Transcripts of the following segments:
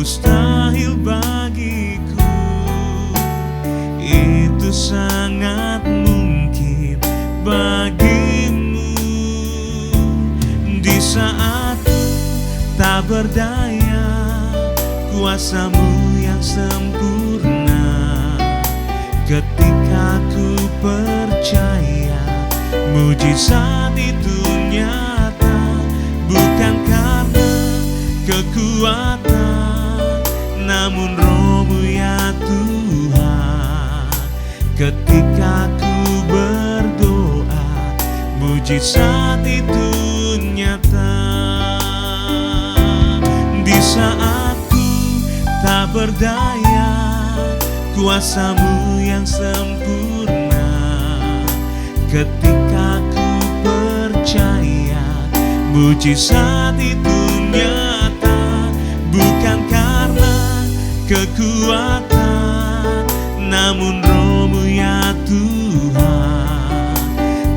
mustahil bagiku itu sangat mungkin bagimu. Di saat tak berdaya, kuasamu yang sempurna. Ketika ku percaya mujizat itu nyata, bukan karena kekuatan, namun Roh-Mu ya Tuhan. Ketika ku berdoa, mujizat itu nyata. Di saat ku tak berdaya, kuasamu yang sempurna. Ketika ku percaya mujizat itu nyata, bukan karena kekuatan, namun Roh-Mu ya Tuhan.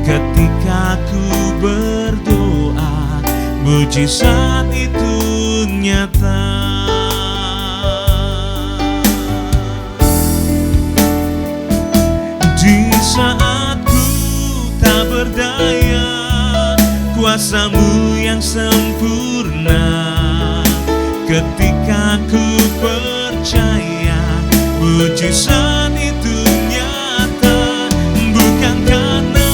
Ketika ku berdoa, mujizat itu nyata. Di saat ku tak berdaya, kuasamu yang sempurna. Ketika ku percaya mujizat itu nyata, bukan karena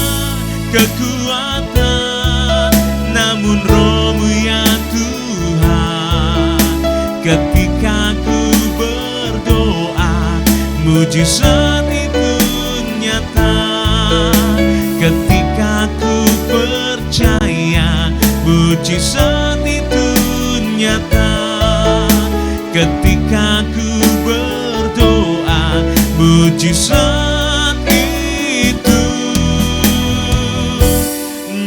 kekuatan, namun Roh-Mu ya Tuhan. Ketika ku berdoa, mujizat itu nyata. Ketika ku percaya mujizat itu nyata. Ketika ku berdoa, mujizat itu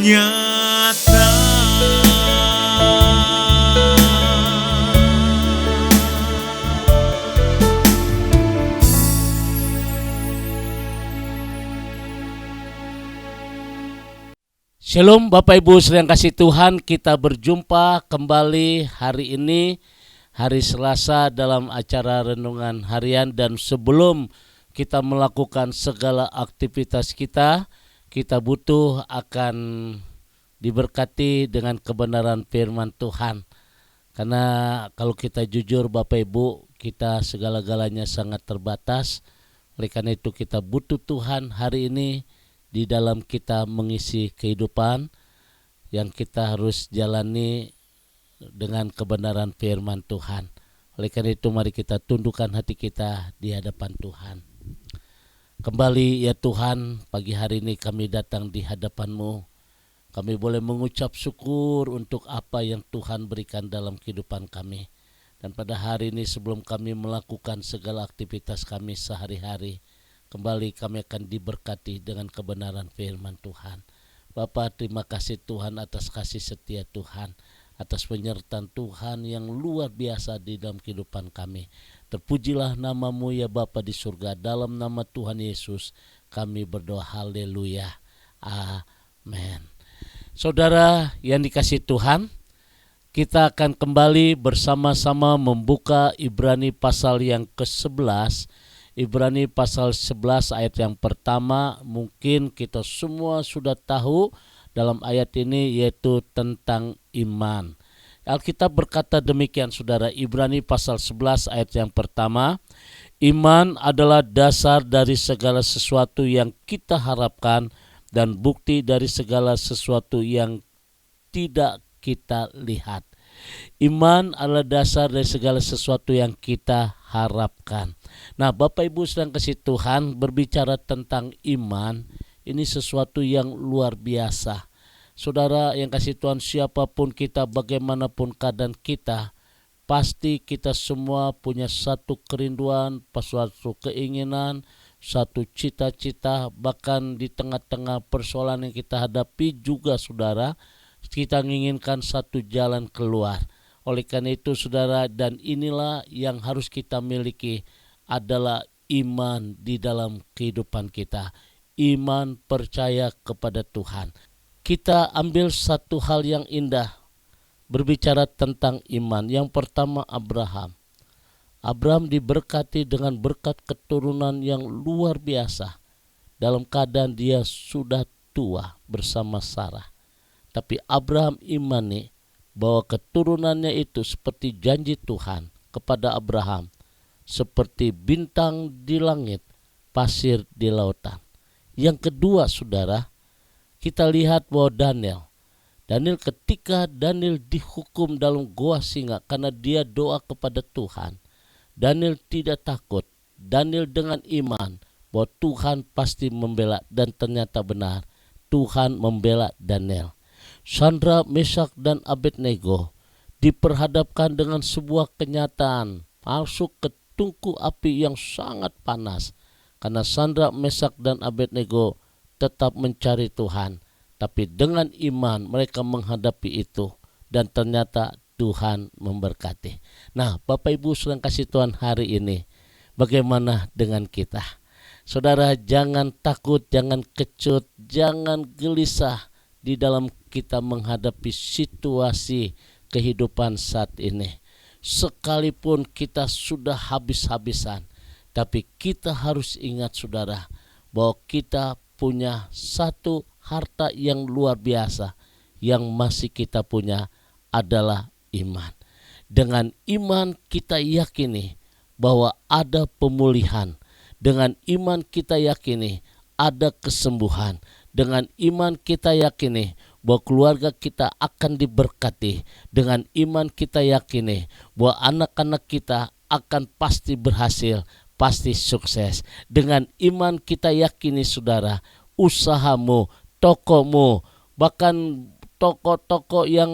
nyata. Shalom Bapak Ibu sedang kasih Tuhan, kita berjumpa kembali hari ini, hari Selasa dalam acara Renungan Harian. Dan sebelum kita melakukan segala aktivitas kita butuh akan diberkati dengan kebenaran firman Tuhan. Karena kalau kita jujur Bapak Ibu, kita segala-galanya sangat terbatas. Oleh karena itu kita butuh Tuhan hari ini di dalam kita mengisi kehidupan yang kita harus jalani dengan kebenaran firman Tuhan. Oleh karena itu mari kita tundukkan hati kita di hadapan Tuhan. Kembali ya Tuhan, pagi hari ini kami datang di hadapan-Mu. Kami boleh mengucap syukur untuk apa yang Tuhan berikan dalam kehidupan kami. Dan pada hari ini sebelum kami melakukan segala aktivitas kami sehari-hari, kembali kami akan diberkati dengan kebenaran firman Tuhan. Bapa, terima kasih Tuhan atas kasih setia Tuhan, atas penyertaan Tuhan yang luar biasa di dalam kehidupan kami. Terpujilah nama-Mu ya Bapa di surga. Dalam nama Tuhan Yesus kami berdoa, haleluya, amin. Saudara yang dikasihi Tuhan, kita akan kembali bersama-sama membuka Ibrani pasal yang ke-11. Ibrani pasal 11 ayat yang pertama, mungkin kita semua sudah tahu dalam ayat ini, yaitu tentang iman. Alkitab berkata demikian saudara, Ibrani pasal 11 ayat yang pertama, iman adalah dasar dari segala sesuatu yang kita harapkan dan bukti dari segala sesuatu yang tidak kita lihat. Iman adalah dasar dari segala sesuatu yang kita harapkan. Nah, Bapak Ibu sedang kasih Tuhan, berbicara tentang iman, ini sesuatu yang luar biasa. Saudara yang kasih Tuhan, siapapun kita, bagaimanapun keadaan kita, pasti kita semua punya satu kerinduan, suatu keinginan, satu cita-cita. Bahkan di tengah-tengah persoalan yang kita hadapi juga saudara, kita menginginkan satu jalan keluar. Oleh karena itu saudara, dan inilah yang harus kita miliki, adalah iman di dalam kehidupan kita. Iman percaya kepada Tuhan. Kita ambil satu hal yang indah berbicara tentang iman. Yang pertama Abraham. Abraham diberkati dengan berkat keturunan yang luar biasa dalam keadaan dia sudah tua bersama Sarah. Tapi Abraham imani bahwa keturunannya itu seperti janji Tuhan kepada Abraham, seperti bintang di langit, pasir di lautan. Yang kedua, saudara, kita lihat bahwa Daniel ketika Daniel dihukum dalam goa singa karena dia doa kepada Tuhan, Daniel tidak takut. Daniel dengan iman bahwa Tuhan pasti membela, dan ternyata benar, Tuhan membela Daniel. Syadrak, Meshak, dan Abednego diperhadapkan dengan sebuah kenyataan, masuk ke tungku api yang sangat panas, karena Syadrak, Meshak, dan Abednego tetap mencari Tuhan. Tapi dengan iman mereka menghadapi itu, dan ternyata Tuhan memberkati. Nah, Bapak Ibu sedang kasih Tuhan hari ini, bagaimana dengan kita? Saudara, jangan takut, jangan kecut, jangan gelisah di dalam kita menghadapi situasi kehidupan saat ini. Sekalipun kita sudah habis-habisan, tapi kita harus ingat, saudara, bahwa kita punya satu harta yang luar biasa yang masih kita punya, adalah iman. Dengan iman kita yakini bahwa ada pemulihan. Dengan iman kita yakini ada kesembuhan. Dengan iman kita yakini bahwa keluarga kita akan diberkati. Dengan iman kita yakini bahwa anak-anak kita akan pasti berhasil, pasti sukses. Dengan iman kita yakini, saudara, usahamu, tokomu, bahkan toko-toko yang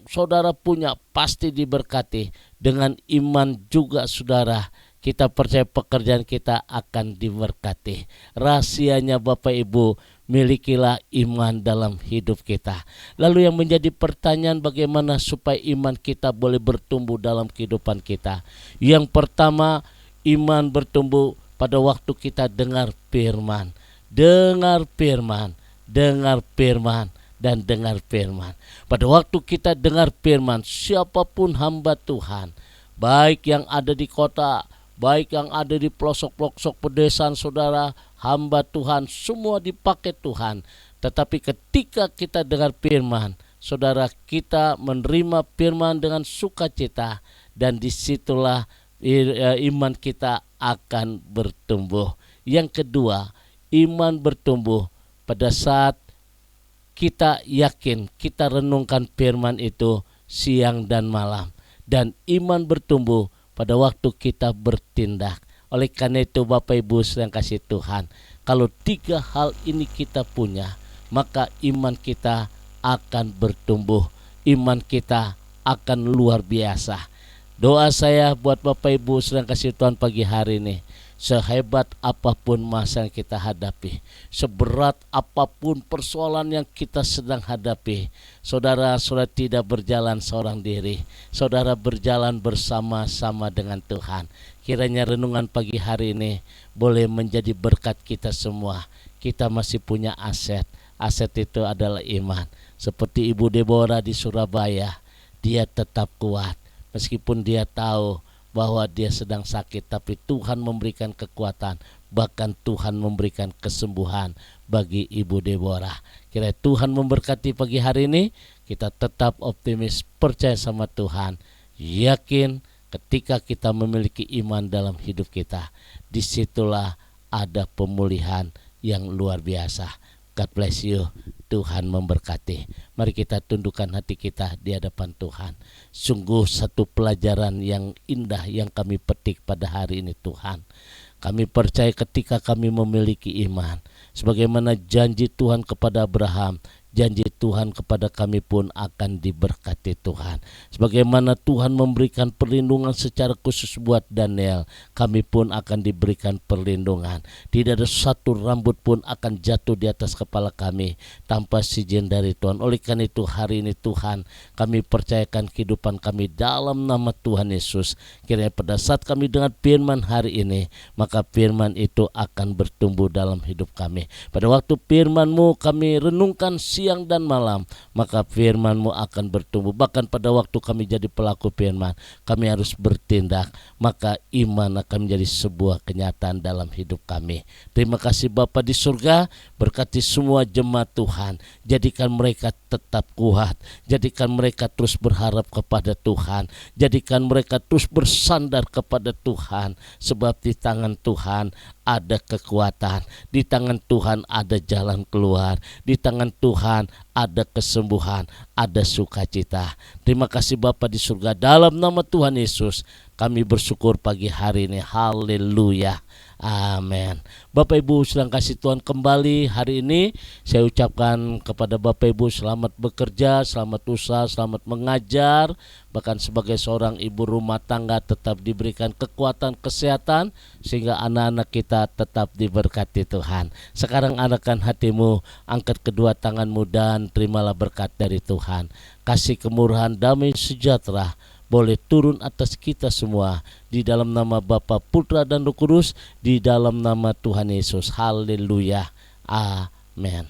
saudara punya pasti diberkati. Dengan iman juga, saudara, kita percaya pekerjaan kita akan diberkati. Rahasianya, Bapak Ibu, milikilah iman dalam hidup kita. Lalu yang menjadi pertanyaan, bagaimana supaya iman kita boleh bertumbuh dalam kehidupan kita? Yang pertama, iman bertumbuh pada waktu kita dengar firman. Dengar firman, dengar firman, dan dengar firman. Pada waktu kita dengar firman, siapapun hamba Tuhan, baik yang ada di kota, baik yang ada di pelosok-pelosok pedesaan, saudara, hamba Tuhan, semua dipakai Tuhan. Tetapi ketika kita dengar firman, saudara, kita menerima firman dengan sukacita, dan disitulah iman kita akan bertumbuh. Yang kedua, iman bertumbuh pada saat kita yakin, kita renungkan firman itu siang dan malam. Dan iman bertumbuh pada waktu kita bertindak. Oleh karena itu, Bapak Ibu sedang kasih Tuhan, kalau tiga hal ini kita punya, maka iman kita akan bertumbuh. Iman kita akan luar biasa. Doa saya buat Bapak Ibu sedang kasih Tuhan pagi hari ini, sehebat apapun masa yang kita hadapi, seberat apapun persoalan yang kita sedang hadapi, saudara tidak berjalan seorang diri, saudara berjalan bersama-sama dengan Tuhan. Kiranya renungan pagi hari ini boleh menjadi berkat kita semua. Kita masih punya aset itu adalah iman. Seperti Ibu Deborah di Surabaya, dia tetap kuat meskipun dia tahu bahwa dia sedang sakit, tapi Tuhan memberikan kekuatan, bahkan Tuhan memberikan kesembuhan bagi Ibu Deborah. Kiranya Tuhan memberkati pagi hari ini, kita tetap optimis, percaya sama Tuhan, yakin ketika kita memiliki iman dalam hidup kita, disitulah ada pemulihan yang luar biasa. God bless you. Tuhan memberkati. Mari kita tundukkan hati kita di hadapan Tuhan. Sungguh satu pelajaran yang indah yang kami petik pada hari ini, Tuhan. Kami percaya ketika kami memiliki iman, sebagaimana janji Tuhan kepada Abraham, janji Tuhan kepada kami pun akan diberkati Tuhan. Sebagaimana Tuhan memberikan perlindungan secara khusus buat Daniel, kami pun akan diberikan perlindungan. Tidak ada satu rambut pun akan jatuh di atas kepala kami tanpa izin dari Tuhan. Oleh karena itu hari ini Tuhan, kami percayakan kehidupan kami dalam nama Tuhan Yesus. Kiranya pada saat kami dengar firman hari ini, maka firman itu akan bertumbuh dalam hidup kami. Pada waktu firman-Mu kami renungkan siang siang dan malam, maka firman-Mu akan bertumbuh. Bahkan pada waktu kami jadi pelaku firman, kami harus bertindak, maka iman akan menjadi sebuah kenyataan dalam hidup kami. Terima kasih Bapa di surga, berkati semua jemaat Tuhan, jadikan mereka tetap kuat, jadikan mereka terus berharap kepada Tuhan, jadikan mereka terus bersandar kepada Tuhan, sebab di tangan Tuhan ada kekuatan, di tangan Tuhan ada jalan keluar, di tangan Tuhan ada kesembuhan, ada sukacita. Terima kasih Bapa di surga, dalam nama Tuhan Yesus kami bersyukur pagi hari ini. Haleluya. Amin. Bapak Ibu sedang kasih Tuhan, kembali hari ini saya ucapkan kepada Bapak Ibu selamat bekerja, selamat usaha, selamat mengajar. Bahkan sebagai seorang ibu rumah tangga tetap diberikan kekuatan kesehatan sehingga anak-anak kita tetap diberkati Tuhan. Sekarang arahkan hatimu, angkat kedua tanganmu dan terimalah berkat dari Tuhan. Kasih kemurahan, damai sejahtera boleh turun atas kita semua, di dalam nama Bapa, Putra dan Roh Kudus, di dalam nama Tuhan Yesus. Haleluya. Amin.